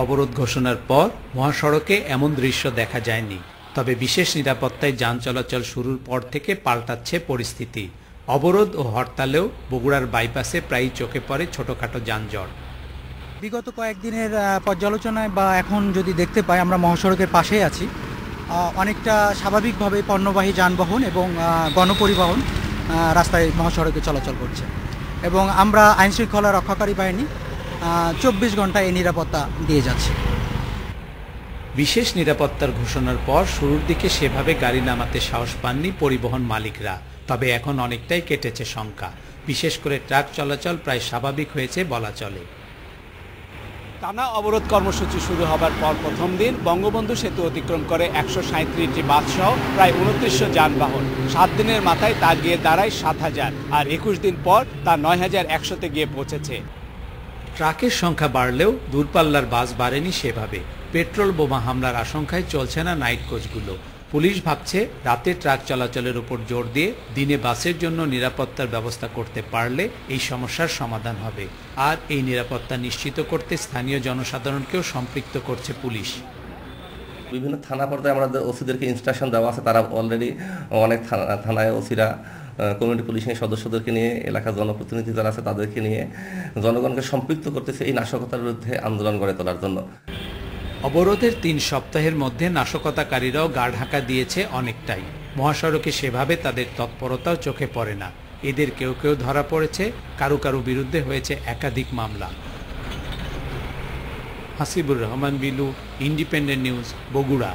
অবরোধ ঘোষণার পর মহাসড়কে এমন দৃশ্য দেখা যায়নি। তবে বিশেষ নিরাপত্তায় যান চলাচল শুরুর পর থেকে পাল্টাচ্ছে পরিস্থিতি। অবরোধ ও হরতালেও বগুড়ার বাইপাসে প্রায়ই চোখে পড়ে ছোটখাটো যানজট। বিগত কয়েকদিনের পর্যালোচনায় বা এখন যদি দেখতে পাই, আমরা মহাসড়কের পাশেই আছি। অনেকটা স্বাভাবিকভাবে পণ্যবাহী যানবাহন এবং গণপরিবহন রাস্তায় মহাসড়কে চলাচল করছে এবং আমরা আইনশৃঙ্খলা রক্ষাকারী বাহিনী 24 ঘন্টা এই নিরাপত্তা দিয়ে যাচ্ছে। বিশেষ নিরাপত্তার ঘোষণার পর শুরুর দিকে সেভাবে গাড়ি নামাতে সাহস পাননি পরিবহন মালিকরা। তবে এখন অনেকটাই কেটেছে শঙ্কা। বিশেষ করে ট্রাক চলাচল প্রায় স্বাভাবিক হয়েছে বলা চলে। টানা অবরোধ কর্মসূচি শুরু হবার পর প্রথম দিন বঙ্গবন্ধু সেতু অতিক্রম করে 137টি বাসসহ প্রায় 2900 যানবাহন। 7 দিনের মাথায় তা গিয়ে দাঁড়ায় 7000, আর 21 দিন পর তা 9100-তে গিয়ে পৌঁছেছে। ট্রাকের সংখ্যা বাড়লেও দূরপাল্লার বাস বাড়েনি সেভাবে। পেট্রোল বোমা হামলার আশঙ্কায় চলছে না নাইট কোচগুলো। পুলিশ ভাবছে রাতে ট্রাক চলাচলের উপর জোর দিয়ে দিনে বাসের জন্য নিরাপত্তার ব্যবস্থা করতে পারলে এই সমস্যার সমাধান হবে। আর এই নিরাপত্তা নিশ্চিত করতে স্থানীয় জনসাধারণকেও সম্পৃক্ত করছে পুলিশ। বিভিন্ন থানা পর্যায়ে আমাদের ওসিদেরকে ইনস্ট্রাকশন দেওয়া আছে। তারা অলরেডি অনেক থানায় ওসিরা কমিউনিটি পুলিশের সদস্যদেরকে নিয়ে, এলাকার জনপ্রতিনিধি যারা আছে তাদেরকে নিয়ে জনগণকে সম্পৃক্ত করতেছে এই নাশকতার বিরুদ্ধে আন্দোলন গড়ে তোলার জন্য। অবরোধের 3 সপ্তাহের মধ্যে নাশকতাকারীরাও গা ঢাকা দিয়েছে অনেকটাই। মহাসড়কে সেভাবে তাদের তৎপরতাও চোখে পড়ে না। এদের কেউ কেউ ধরা পড়েছে, কারো কারো বিরুদ্ধে হয়েছে একাধিক মামলা। Hasibur Rahman Bilu, independent news, Bogura.